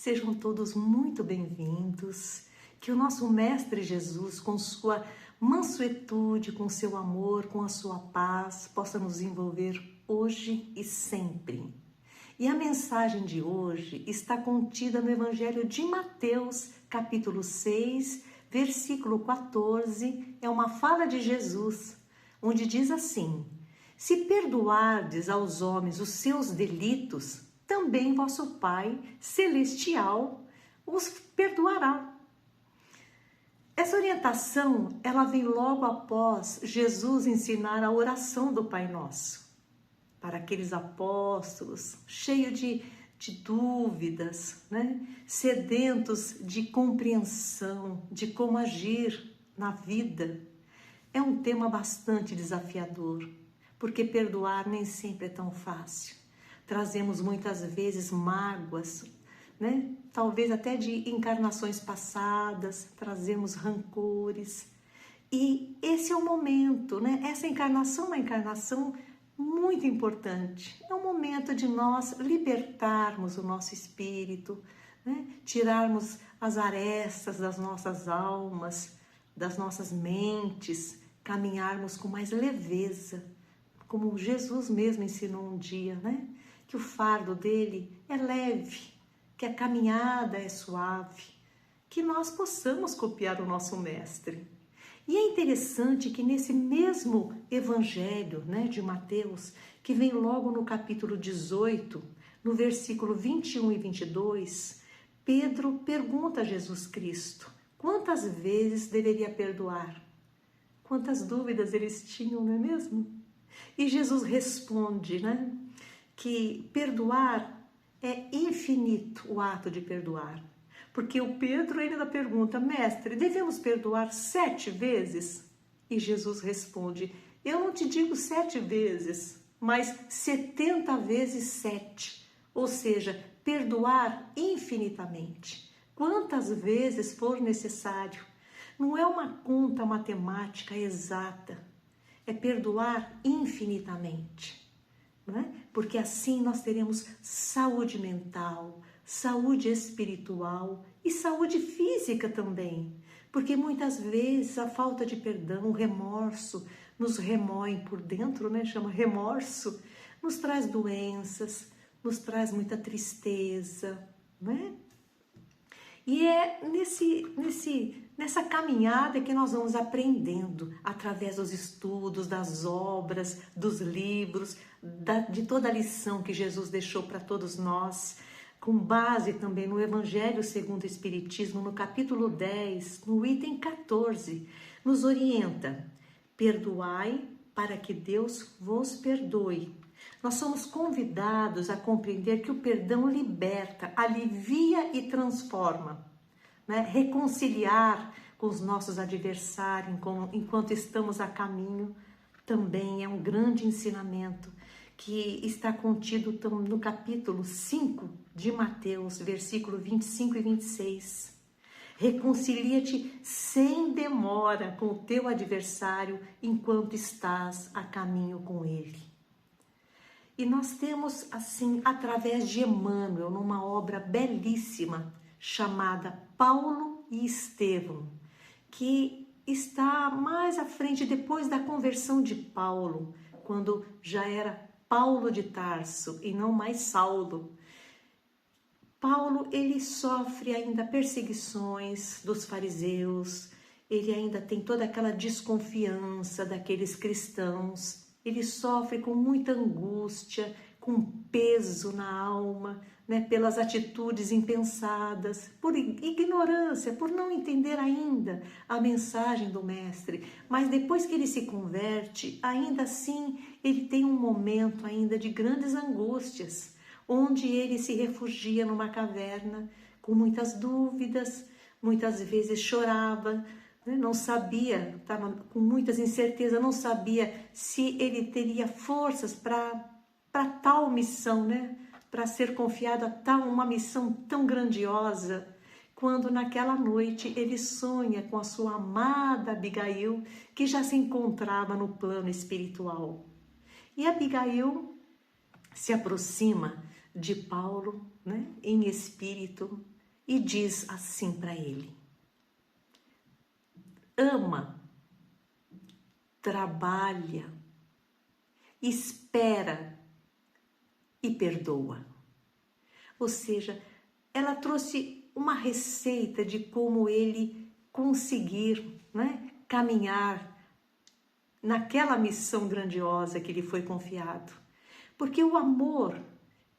Sejam todos muito bem-vindos. Que o nosso Mestre Jesus, com sua mansuetude, com seu amor, com a sua paz, possa nos envolver hoje e sempre. E a mensagem de hoje está contida no Evangelho de Mateus, capítulo 6, versículo 14. É uma fala de Jesus, onde diz assim: se perdoardes aos homens os seus delitos, também vosso Pai Celestial os perdoará. Essa orientação, ela vem logo após Jesus ensinar a oração do Pai Nosso. Para aqueles apóstolos cheios de dúvidas, né? Sedentos de compreensão, de como agir na vida. É um tema bastante desafiador, porque perdoar nem sempre é tão fácil. Trazemos muitas vezes mágoas, né? Talvez até de encarnações passadas, trazemos rancores. E esse é o momento, né? Essa encarnação é uma encarnação muito importante. É um momento de nós libertarmos o nosso espírito, né? Tirarmos as arestas das nossas almas, das nossas mentes, caminharmos com mais leveza, como Jesus mesmo ensinou um dia, né? Que o fardo dele é leve, que a caminhada é suave, que nós possamos copiar o nosso Mestre. E é interessante que nesse mesmo Evangelho, né, de Mateus, que vem logo no capítulo 18, no versículo 21 e 22, Pedro pergunta a Jesus Cristo quantas vezes deveria perdoar. Quantas dúvidas eles tinham, não é mesmo? E Jesus responde, né, que perdoar é infinito, o ato de perdoar. Porque o Pedro ainda pergunta: mestre, devemos perdoar 7 vezes? E Jesus responde: eu não te digo 7 vezes, mas 70 vezes 7. Ou seja, perdoar infinitamente. Quantas vezes for necessário. Não é uma conta matemática exata. É perdoar infinitamente. Não é? Porque assim nós teremos saúde mental, saúde espiritual e saúde física também. Porque muitas vezes a falta de perdão, o remorso, nos remoem por dentro, né? Chama remorso, nos traz doenças, nos traz muita tristeza, né? E é nessa caminhada que nós vamos aprendendo, através dos estudos, das obras, dos livros, de toda a lição que Jesus deixou para todos nós, com base também no Evangelho segundo o Espiritismo, no capítulo 10, no item 14, nos orienta: perdoai para que Deus vos perdoe. Nós somos convidados a compreender que o perdão liberta, alivia e transforma, né? Reconciliar com os nossos adversários enquanto estamos a caminho também é um grande ensinamento que está contido no capítulo 5 de Mateus, versículo 25 e 26. Reconcilia-te sem demora com o teu adversário enquanto estás a caminho com ele. E nós temos, assim, através de Emmanuel, numa obra belíssima chamada Paulo e Estevão, que está mais à frente, depois da conversão de Paulo, quando já era Paulo de Tarso e não mais Saulo. Paulo, ele sofre ainda perseguições dos fariseus, ele ainda tem toda aquela desconfiança daqueles cristãos. Ele sofre com muita angústia, com peso na alma, né, pelas atitudes impensadas, por ignorância, por não entender ainda a mensagem do Mestre. Mas depois que ele se converte, ainda assim, ele tem um momento ainda de grandes angústias, onde ele se refugia numa caverna, com muitas dúvidas, muitas vezes chorava, não sabia, estava com muitas incertezas, não sabia se ele teria forças para tal missão, né? Para ser confiado a uma missão tão grandiosa, quando naquela noite ele sonha com a sua amada Abigail, que já se encontrava no plano espiritual. E Abigail se aproxima de Paulo, né? Em espírito, e diz assim para ele: ama, trabalha, espera e perdoa. Ou seja, ela trouxe uma receita de como ele conseguir, né, caminhar naquela missão grandiosa que lhe foi confiado. Porque o amor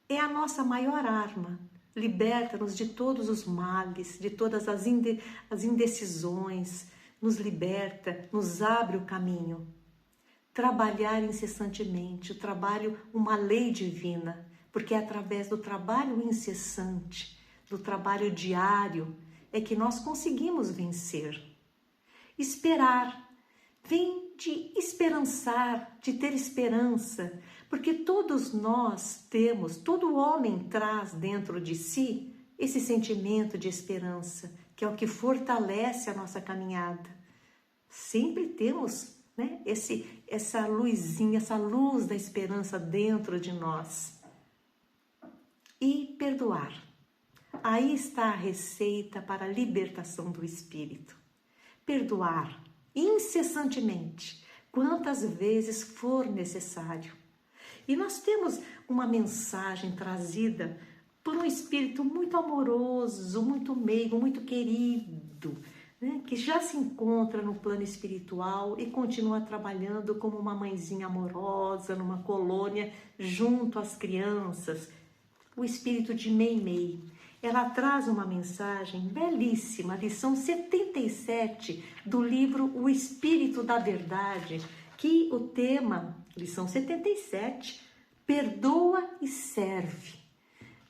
é a nossa maior arma, liberta-nos de todos os males, de todas as indecisões, nos liberta, nos abre o caminho. Trabalhar incessantemente, o trabalho, uma lei divina, porque é através do trabalho incessante, do trabalho diário, é que nós conseguimos vencer. Esperar, vem de esperançar, de ter esperança, porque todos nós temos, todo homem traz dentro de si esse sentimento de esperança, que é o que fortalece a nossa caminhada. Sempre temos, né, essa luzinha, essa luz da esperança dentro de nós. E perdoar. Aí está a receita para a libertação do espírito. Perdoar incessantemente, quantas vezes for necessário. E nós temos uma mensagem trazida por um espírito muito amoroso, muito meigo, muito querido, né? Que já se encontra no plano espiritual e continua trabalhando como uma mãezinha amorosa numa colônia junto às crianças. O espírito de Meimei. Ela traz uma mensagem belíssima, lição 77 do livro O Espírito da Verdade, que o tema, lição 77, perdoa e serve.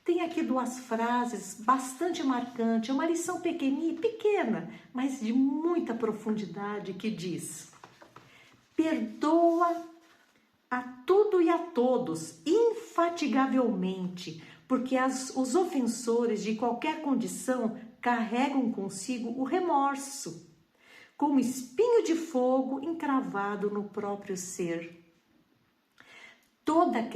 Tem aqui duas frases bastante marcantes, uma lição pequena, mas de muita profundidade, que diz: perdoa a tudo e a todos, infatigavelmente, porque os ofensores de qualquer condição carregam consigo o remorso, como espinho de fogo encravado no próprio ser. Toda a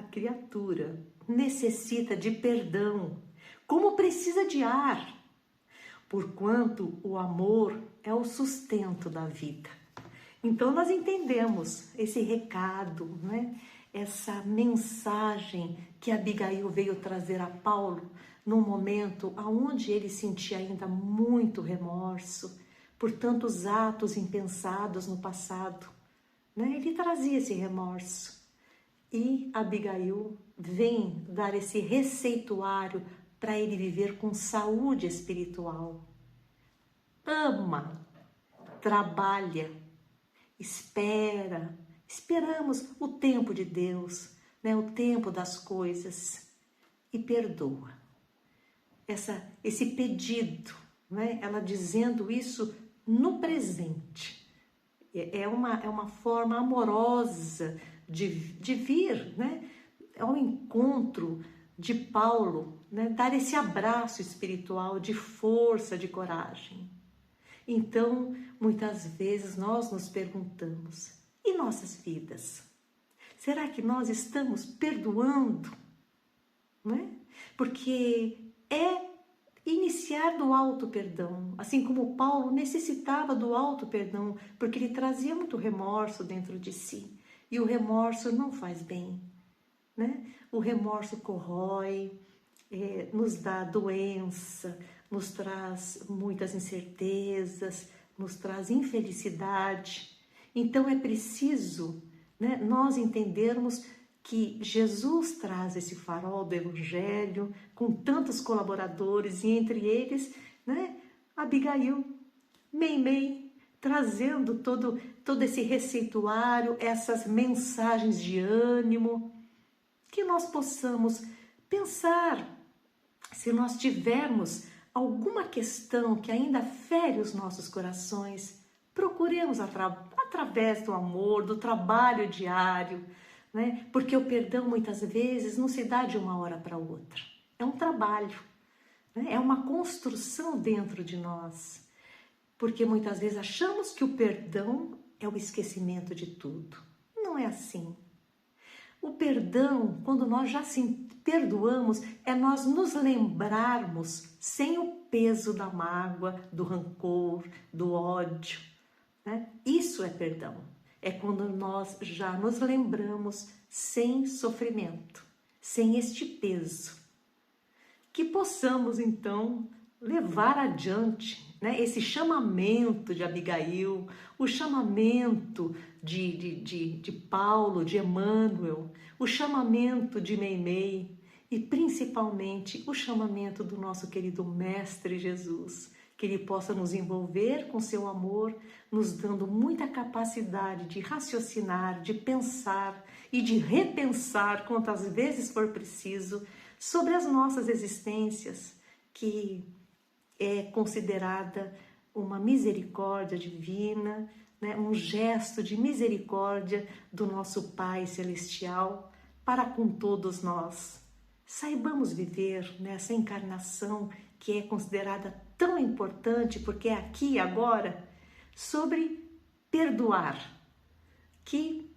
criatura necessita de perdão, como precisa de ar, porquanto o amor é o sustento da vida. Então nós entendemos esse recado, né? Essa mensagem que Abigail veio trazer a Paulo num momento onde ele sentia ainda muito remorso por tantos atos impensados no passado, né? Ele trazia esse remorso e Abigail vem dar esse receituário para ele viver com saúde espiritual. Ama, trabalha, esperamos o tempo de Deus, né? O tempo das coisas, e perdoa. Esse pedido, né? Ela dizendo isso no presente, é uma forma amorosa de vir, né? Ao encontro de Paulo, né? Dar esse abraço espiritual de força, de coragem. Então, muitas vezes nós nos perguntamos: e nossas vidas? Será que nós estamos perdoando? Não é? Porque é iniciar do auto-perdão, assim como Paulo necessitava do auto-perdão, porque ele trazia muito remorso dentro de si, e o remorso não faz bem, né? O remorso corrói, nos dá doença, nos traz muitas incertezas, nos traz infelicidade. Então é preciso, né, nós entendermos que Jesus traz esse farol do Evangelho com tantos colaboradores, e entre eles, né, Abigail, Meimei, trazendo todo esse receituário, essas mensagens de ânimo, que nós possamos pensar, se nós tivermos alguma questão que ainda fere os nossos corações, procuremos através do amor, do trabalho diário, né? Porque o perdão muitas vezes não se dá de uma hora para outra. É um trabalho, né? É uma construção dentro de nós. Porque muitas vezes achamos que o perdão é o esquecimento de tudo. Não é assim. O perdão, quando nós já se perdoamos, é nós nos lembrarmos sem o peso da mágoa, do rancor, do ódio, né? Isso é perdão. É quando nós já nos lembramos sem sofrimento, sem este peso. Que possamos, então, levar adiante, né, esse chamamento de Abigail, o chamamento de Paulo, de Emmanuel, o chamamento de Meimei e principalmente o chamamento do nosso querido Mestre Jesus, que Ele possa nos envolver com seu amor, nos dando muita capacidade de raciocinar, de pensar e de repensar quantas vezes for preciso sobre as nossas existências, que é considerada uma misericórdia divina, né? Um gesto de misericórdia do nosso Pai Celestial para com todos nós. Saibamos viver nessa encarnação que é considerada tão importante, porque é aqui e agora, sobre perdoar, que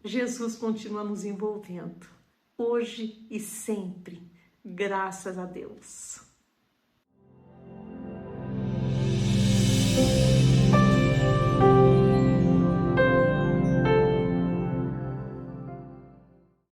Jesus continua nos envolvendo, hoje e sempre, graças a Deus.